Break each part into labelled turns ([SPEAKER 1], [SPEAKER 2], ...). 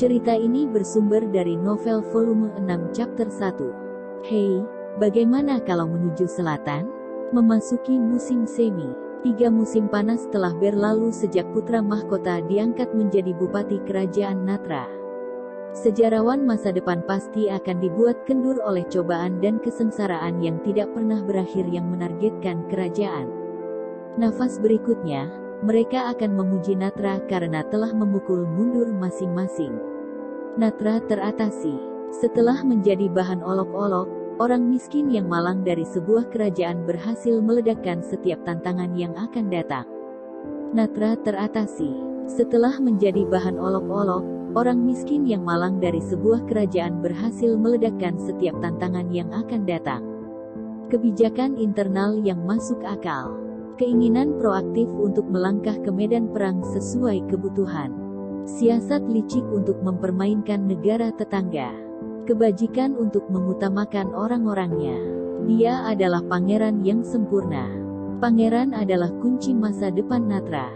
[SPEAKER 1] Cerita ini bersumber dari novel volume 6 chapter 1. Hei, bagaimana kalau menuju selatan? Memasuki musim semi. 3 musim panas telah berlalu sejak putra mahkota diangkat menjadi bupati kerajaan Natra. Sejarawan masa depan pasti akan dibuat kendur oleh cobaan dan kesengsaraan yang tidak pernah berakhir yang menargetkan kerajaan. Nafas berikutnya, mereka akan memuji Natra karena telah memukul mundur masing-masing. Natra teratasi. Setelah menjadi bahan olok-olok, orang miskin yang malang dari sebuah kerajaan berhasil meledakkan setiap tantangan yang akan datang. Natra teratasi. Setelah menjadi bahan olok-olok, orang miskin yang malang dari sebuah kerajaan berhasil meledakkan setiap tantangan yang akan datang. Kebijakan internal yang masuk akal. Keinginan proaktif untuk melangkah ke medan perang sesuai kebutuhan. Siasat licik untuk mempermainkan negara tetangga. Kebajikan untuk mengutamakan orang-orangnya. Dia adalah pangeran yang sempurna. Pangeran adalah kunci masa depan Natra.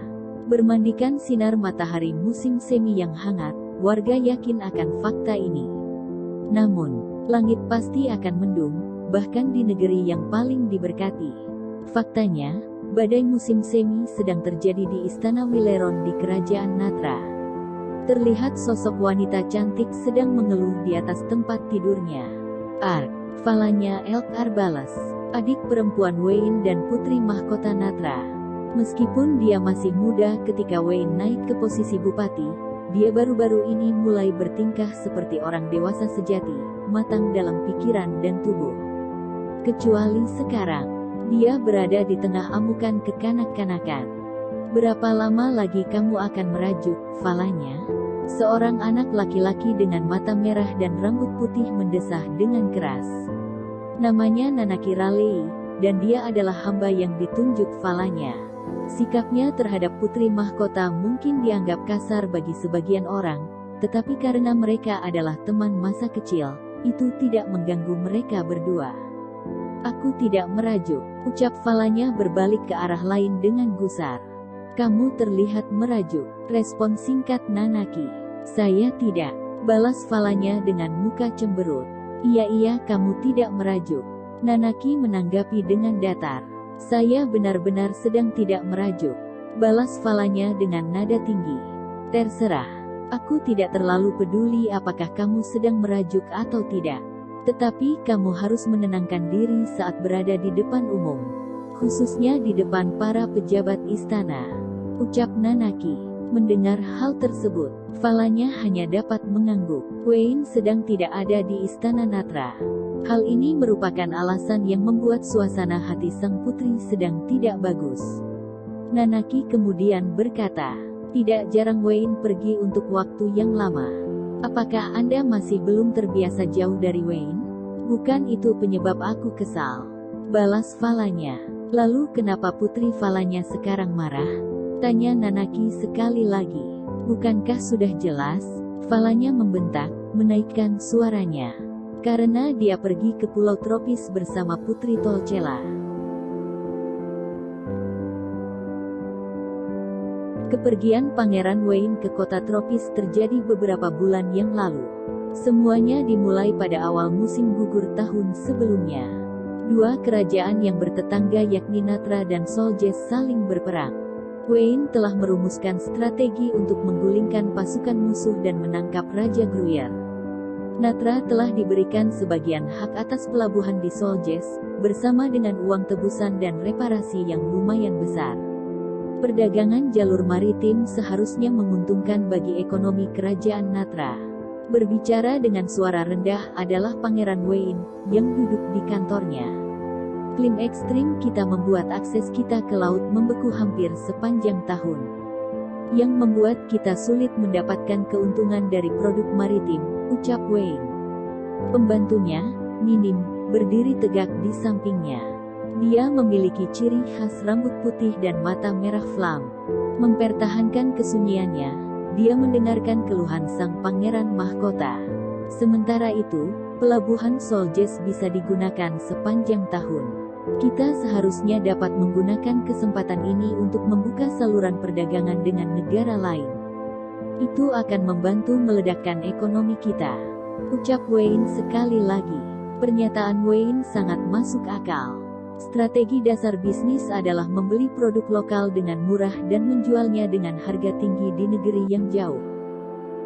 [SPEAKER 1] Bermandikan sinar matahari musim semi yang hangat, warga yakin akan fakta ini. Namun, langit pasti akan mendung, bahkan di negeri yang paling diberkati. Faktanya, badai musim semi sedang terjadi di Istana Wileron di Kerajaan Natra. Terlihat sosok wanita cantik sedang mengeluh di atas tempat tidurnya. Falanya Elk Arbalas, adik perempuan Wayne dan putri mahkota Natra. Meskipun dia masih muda ketika Wayne naik ke posisi bupati, dia baru-baru ini mulai bertingkah seperti orang dewasa sejati, matang dalam pikiran dan tubuh. Kecuali sekarang, dia berada di tengah amukan kekanak-kanakan. Berapa lama lagi kamu akan merajuk, Falanya? Seorang anak laki-laki dengan mata merah dan rambut putih mendesah dengan keras. Namanya Nanaki Raleigh, dan dia adalah hamba yang ditunjuk Falanya. Sikapnya terhadap putri mahkota mungkin dianggap kasar bagi sebagian orang, tetapi karena mereka adalah teman masa kecil, itu tidak mengganggu mereka berdua. Aku tidak merajuk, ucap Falanya berbalik ke arah lain dengan gusar. Kamu terlihat merajuk, respon singkat Nanaki. Saya tidak, balas Falanya dengan muka cemberut. Iya, kamu tidak merajuk. Nanaki menanggapi dengan datar. Saya benar-benar sedang tidak merajuk, balas Falanya dengan nada tinggi. Terserah, aku tidak terlalu peduli apakah kamu sedang merajuk atau tidak. Tetapi kamu harus menenangkan diri saat berada di depan umum, khususnya di depan para pejabat istana, ucap Nanaki. Mendengar hal tersebut, Falanya hanya dapat mengangguk. Wayne sedang tidak ada di istana Natra. Hal ini merupakan alasan yang membuat suasana hati sang putri sedang tidak bagus. Nanaki kemudian berkata, tidak jarang Wayne pergi untuk waktu yang lama. Apakah Anda masih belum terbiasa jauh dari Wayne? Bukan itu penyebab aku kesal, balas Falanya. Lalu kenapa putri Falanya sekarang marah? Tanya Nanaki sekali lagi. Bukankah sudah jelas? Falanya membentak, menaikkan suaranya. Karena dia pergi ke pulau tropis bersama putri Tolcela. Kepergian Pangeran Wayne ke kota tropis terjadi beberapa bulan yang lalu. Semuanya dimulai pada awal musim gugur tahun sebelumnya. 2 kerajaan yang bertetangga yakni Natra dan Soljes saling berperang. Wayne telah merumuskan strategi untuk menggulingkan pasukan musuh dan menangkap Raja Gruyere. Natra telah diberikan sebagian hak atas pelabuhan di Soljes, bersama dengan uang tebusan dan reparasi yang lumayan besar. Perdagangan jalur maritim seharusnya menguntungkan bagi ekonomi kerajaan Natra. Berbicara dengan suara rendah adalah Pangeran Wayne, yang duduk di kantornya. Klim ekstrim kita membuat akses kita ke laut membeku hampir sepanjang tahun. Yang membuat kita sulit mendapatkan keuntungan dari produk maritim, ucap Wayne. Pembantunya, Minim, berdiri tegak di sampingnya. Dia memiliki ciri khas rambut putih dan mata merah flam. Mempertahankan kesunyiannya, dia mendengarkan keluhan sang pangeran mahkota. Sementara itu, pelabuhan Soljes bisa digunakan sepanjang tahun. Kita seharusnya dapat menggunakan kesempatan ini untuk membuka saluran perdagangan dengan negara lain. Itu akan membantu meledakkan ekonomi kita. Ucap Wayne sekali lagi. Pernyataan Wayne sangat masuk akal. Strategi dasar bisnis adalah membeli produk lokal dengan murah dan menjualnya dengan harga tinggi di negeri yang jauh.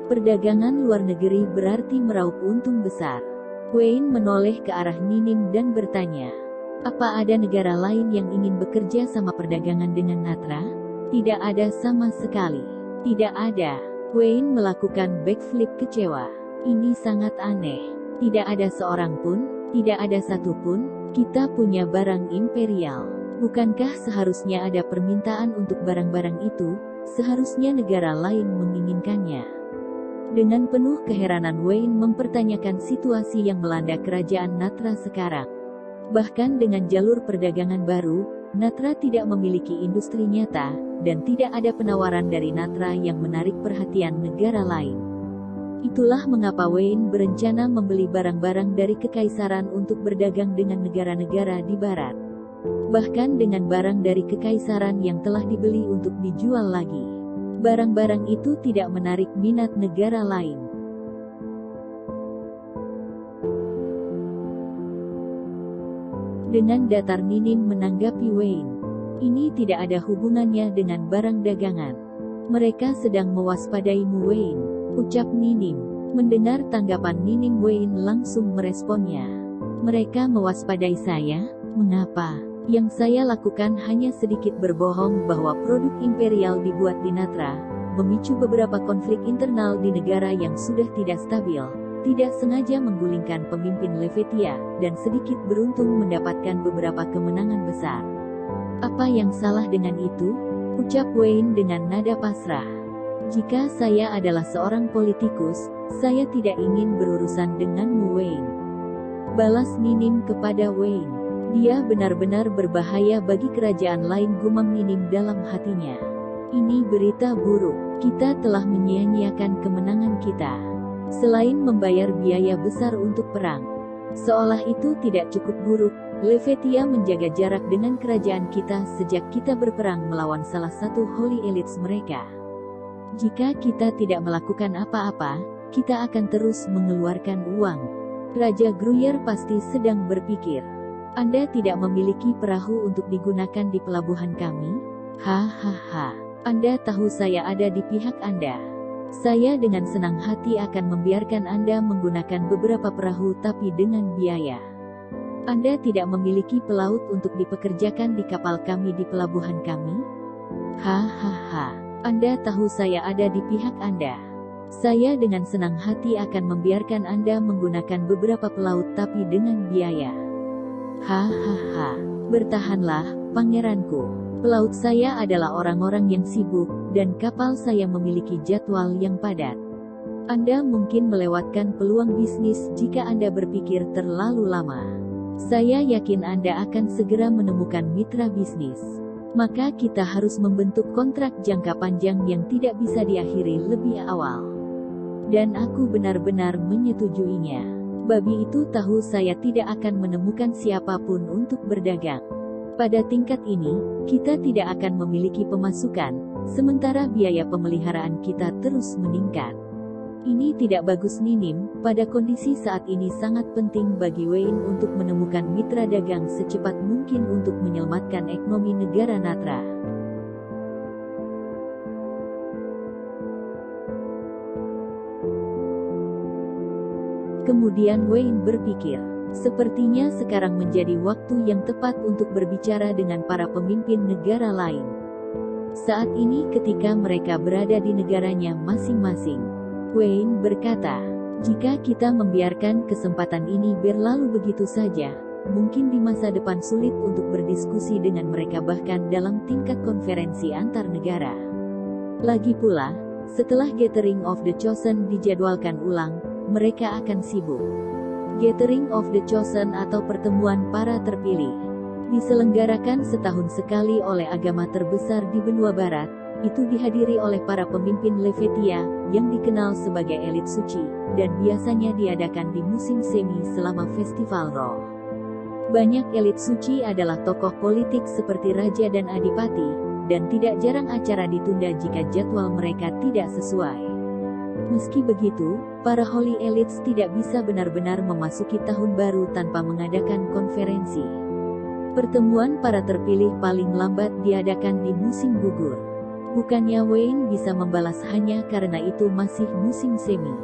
[SPEAKER 1] Perdagangan luar negeri berarti meraup untung besar. Wayne menoleh ke arah Nining dan bertanya, apa ada negara lain yang ingin bekerja sama perdagangan dengan Natra? Tidak ada sama sekali. Tidak ada. Wayne melakukan backflip kecewa. Ini sangat aneh. Tidak ada seorang pun, tidak ada satu pun. Kita punya barang imperial. Bukankah seharusnya ada permintaan untuk barang-barang itu? Seharusnya negara lain menginginkannya. Dengan penuh keheranan Wayne mempertanyakan situasi yang melanda kerajaan Natra sekarang. Bahkan dengan jalur perdagangan baru, Natra tidak memiliki industri nyata, dan tidak ada penawaran dari Natra yang menarik perhatian negara lain. Itulah mengapa Wayne berencana membeli barang-barang dari kekaisaran untuk berdagang dengan negara-negara di barat. Bahkan dengan barang dari kekaisaran yang telah dibeli untuk dijual lagi. Barang-barang itu tidak menarik minat negara lain. Dengan datar Nining menanggapi Wayne. Ini tidak ada hubungannya dengan barang dagangan. Mereka sedang mewaspadaimu Wayne, ucap Nining. Mendengar tanggapan Nining, Wayne langsung meresponnya. Mereka mewaspadai saya? Mengapa? Yang saya lakukan hanya sedikit berbohong bahwa produk imperial dibuat di Natra, memicu beberapa konflik internal di negara yang sudah tidak stabil, tidak sengaja menggulingkan pemimpin Levetia, dan sedikit beruntung mendapatkan beberapa kemenangan besar. Apa yang salah dengan itu? Ucap Wayne dengan nada pasrah. Jika saya adalah seorang politikus, saya tidak ingin berurusan denganmu Wayne. Balas Nining kepada Wayne. Dia benar-benar berbahaya bagi kerajaan lain, gumam Nining dalam hatinya. Ini berita buruk. Kita telah menyia-nyiakan kemenangan kita. Selain membayar biaya besar untuk perang. Seolah itu tidak cukup buruk, Levetia menjaga jarak dengan kerajaan kita sejak kita berperang melawan salah satu holy elites mereka. Jika kita tidak melakukan apa-apa, kita akan terus mengeluarkan uang. Raja Gruyere pasti sedang berpikir. Anda tidak memiliki perahu untuk digunakan di pelabuhan kami? Hahaha. Anda tahu saya ada di pihak Anda. Saya dengan senang hati akan membiarkan Anda menggunakan beberapa perahu tapi dengan biaya. Anda tidak memiliki pelaut untuk dipekerjakan di kapal kami di pelabuhan kami? Hahaha. Anda tahu saya ada di pihak Anda. Saya dengan senang hati akan membiarkan Anda menggunakan beberapa pelaut tapi dengan biaya. Hahaha. Bertahanlah, pangeranku. Pelaut saya adalah orang-orang yang sibuk, dan kapal saya memiliki jadwal yang padat. Anda mungkin melewatkan peluang bisnis jika Anda berpikir terlalu lama. Saya yakin Anda akan segera menemukan mitra bisnis. Maka kita harus membentuk kontrak jangka panjang yang tidak bisa diakhiri lebih awal. Dan aku benar-benar menyetujuinya. Babi itu tahu saya tidak akan menemukan siapapun untuk berdagang. Pada tingkat ini, kita tidak akan memiliki pemasukan, sementara biaya pemeliharaan kita terus meningkat. Ini tidak bagus Nining, pada kondisi saat ini sangat penting bagi Wayne untuk menemukan mitra dagang secepat mungkin untuk menyelamatkan ekonomi negara Natra. Kemudian Wayne berpikir, sepertinya sekarang menjadi waktu yang tepat untuk berbicara dengan para pemimpin negara lain. Saat ini ketika mereka berada di negaranya masing-masing. Wayne berkata, jika kita membiarkan kesempatan ini berlalu begitu saja, mungkin di masa depan sulit untuk berdiskusi dengan mereka bahkan dalam tingkat konferensi antar negara. Lagi pula, setelah Gathering of the Chosen dijadwalkan ulang, mereka akan sibuk. Gathering of the Chosen atau pertemuan para terpilih, diselenggarakan setahun sekali oleh agama terbesar di benua barat. Itu dihadiri oleh para pemimpin Levetia, yang dikenal sebagai elit suci, dan biasanya diadakan di musim semi selama festival roh. Banyak elit suci adalah tokoh politik seperti raja dan adipati, dan tidak jarang acara ditunda jika jadwal mereka tidak sesuai. Meski begitu, para Holy Elites tidak bisa benar-benar memasuki tahun baru tanpa mengadakan konferensi. Pertemuan para terpilih paling lambat diadakan di musim gugur. Bukannya Wayne bisa membalas hanya karena itu masih musim semi.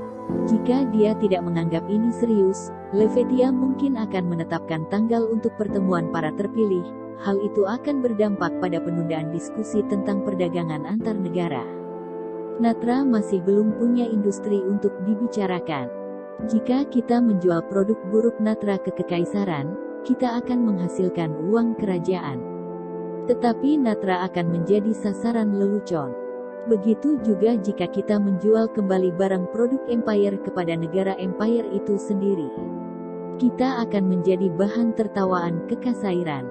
[SPEAKER 1] Jika dia tidak menganggap ini serius, Levetia mungkin akan menetapkan tanggal untuk pertemuan para terpilih. Hal itu akan berdampak pada penundaan diskusi tentang perdagangan antar negara. Natra masih belum punya industri untuk dibicarakan. Jika kita menjual produk buruk Natra ke kekaisaran, kita akan menghasilkan uang kerajaan. Tetapi Natra akan menjadi sasaran lelucon. Begitu juga jika kita menjual kembali barang produk Empire kepada negara Empire itu sendiri. Kita akan menjadi bahan tertawaan kekaisaran.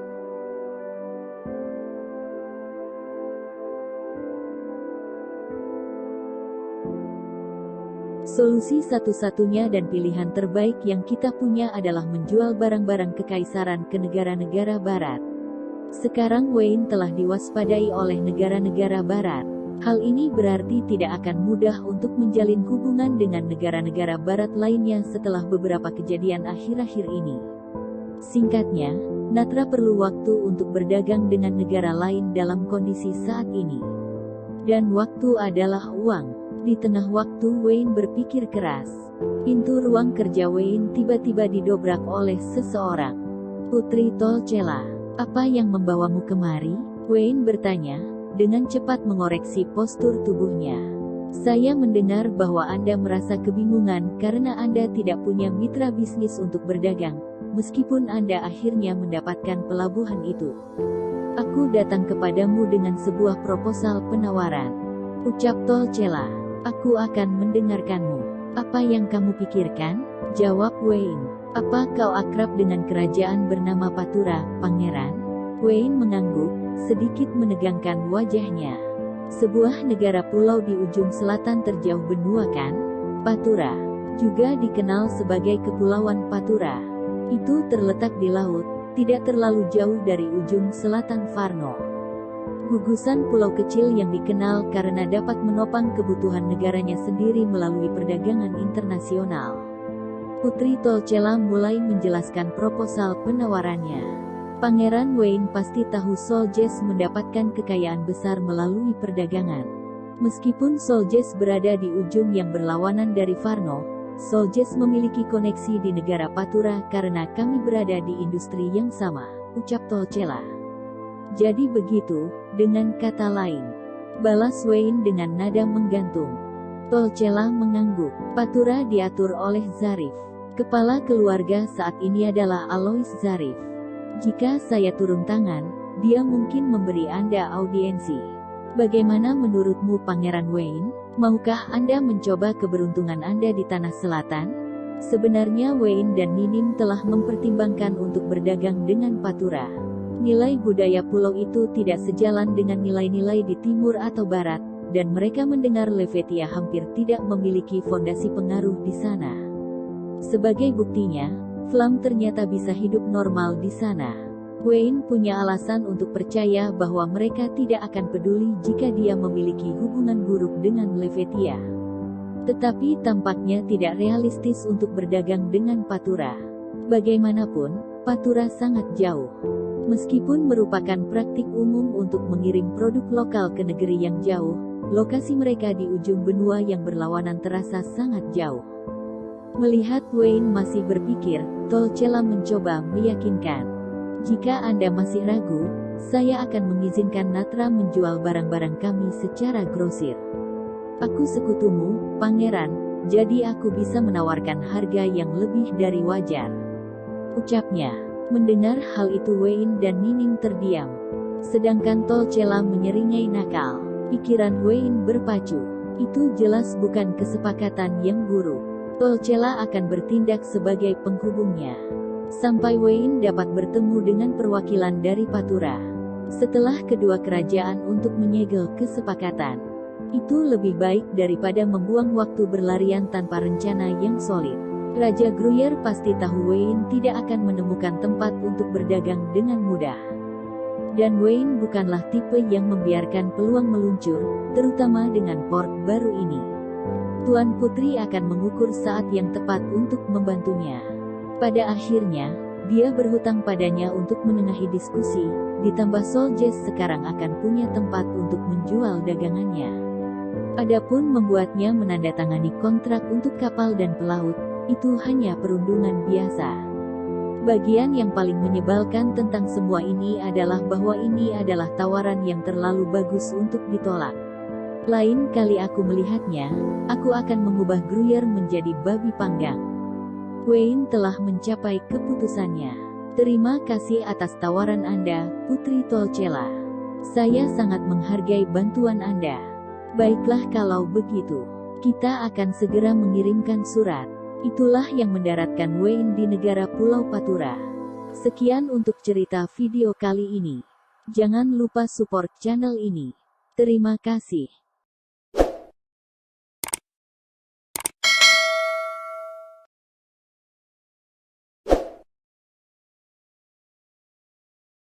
[SPEAKER 1] Solusi satu-satunya dan pilihan terbaik yang kita punya adalah menjual barang-barang kekaisaran ke negara-negara barat. Sekarang Wayne telah diwaspadai oleh negara-negara barat. Hal ini berarti tidak akan mudah untuk menjalin hubungan dengan negara-negara barat lainnya setelah beberapa kejadian akhir-akhir ini. Singkatnya, Natra perlu waktu untuk berdagang dengan negara lain dalam kondisi saat ini. Dan waktu adalah uang. Di tengah waktu Wayne berpikir keras, pintu ruang kerja Wayne tiba-tiba didobrak oleh seseorang. Putri Tolcela, apa yang membawamu kemari? Wayne bertanya, dengan cepat mengoreksi postur tubuhnya. Saya mendengar bahwa Anda merasa kebingungan karena Anda tidak punya mitra bisnis untuk berdagang, meskipun Anda akhirnya mendapatkan pelabuhan itu. Aku datang kepadamu dengan sebuah proposal penawaran. Ucap Tolcela, aku akan mendengarkanmu. Apa yang kamu pikirkan? Jawab Wayne. Apa kau akrab dengan kerajaan bernama Patura, Pangeran? Wayne mengangguk, sedikit menegangkan wajahnya. Sebuah negara pulau di ujung selatan terjauh benua kan? Patura, juga dikenal sebagai Kepulauan Patura. Itu terletak di laut, tidak terlalu jauh dari ujung selatan Farno. Gugusan pulau kecil yang dikenal karena dapat menopang kebutuhan negaranya sendiri melalui perdagangan internasional. Putri Tolcela mulai menjelaskan proposal penawarannya. Pangeran Wayne pasti tahu Soljes mendapatkan kekayaan besar melalui perdagangan. Meskipun Soljes berada di ujung yang berlawanan dari Farno, Soljes memiliki koneksi di negara Patura karena kami berada di industri yang sama, ucap Tolcela. Jadi begitu, dengan kata lain, balas Wayne dengan nada menggantung. Tolcela mengangguk. Patura diatur oleh Zarif. Kepala keluarga saat ini adalah Alois Zarif. Jika saya turun tangan, dia mungkin memberi Anda audiensi. Bagaimana menurutmu Pangeran Wayne? Maukah Anda mencoba keberuntungan Anda di Tanah Selatan? Sebenarnya Wayne dan Ninim telah mempertimbangkan untuk berdagang dengan Patura. Nilai budaya pulau itu tidak sejalan dengan nilai-nilai di timur atau barat, dan mereka mendengar Levetia hampir tidak memiliki fondasi pengaruh di sana. Sebagai buktinya, Flam ternyata bisa hidup normal di sana. Wayne punya alasan untuk percaya bahwa mereka tidak akan peduli jika dia memiliki hubungan buruk dengan Levetia. Tetapi tampaknya tidak realistis untuk berdagang dengan Patura. Bagaimanapun, Patura sangat jauh. Meskipun merupakan praktik umum untuk mengirim produk lokal ke negeri yang jauh, lokasi mereka di ujung benua yang berlawanan terasa sangat jauh. Melihat Wayne masih berpikir, Tolcela mencoba meyakinkan. Jika Anda masih ragu, saya akan mengizinkan Natra menjual barang-barang kami secara grosir. Aku sekutumu, Pangeran, jadi aku bisa menawarkan harga yang lebih dari wajar. Ucapnya. Mendengar hal itu Wayne dan Nining terdiam. Sedangkan Tolcela menyeringai nakal. Pikiran Wayne berpacu. Itu jelas bukan kesepakatan yang buruk. Tolcela akan bertindak sebagai penghubungnya. Sampai Wayne dapat bertemu dengan perwakilan dari Patura. Setelah kedua kerajaan untuk menyegel kesepakatan. Itu lebih baik daripada membuang waktu berlarian tanpa rencana yang solid. Raja Gruyere pasti tahu Wayne tidak akan menemukan tempat untuk berdagang dengan mudah. Dan Wayne bukanlah tipe yang membiarkan peluang meluncur, terutama dengan port baru ini. Tuan Putri akan mengukur saat yang tepat untuk membantunya. Pada akhirnya, dia berhutang padanya untuk menengahi diskusi, ditambah Soljes sekarang akan punya tempat untuk menjual dagangannya. Adapun membuatnya menandatangani kontrak untuk kapal dan pelaut, itu hanya perundungan biasa. Bagian yang paling menyebalkan tentang semua ini adalah bahwa ini adalah tawaran yang terlalu bagus untuk ditolak. Lain kali aku melihatnya, aku akan mengubah Gruyère menjadi babi panggang. Wayne telah mencapai keputusannya. Terima kasih atas tawaran Anda, Putri Tolcela. Saya sangat menghargai bantuan Anda. Baiklah kalau begitu. Kita akan segera mengirimkan surat. Itulah yang mendaratkan Wayne di negara Pulau Patura. Sekian untuk cerita video kali ini. Jangan lupa support channel ini. Terima kasih.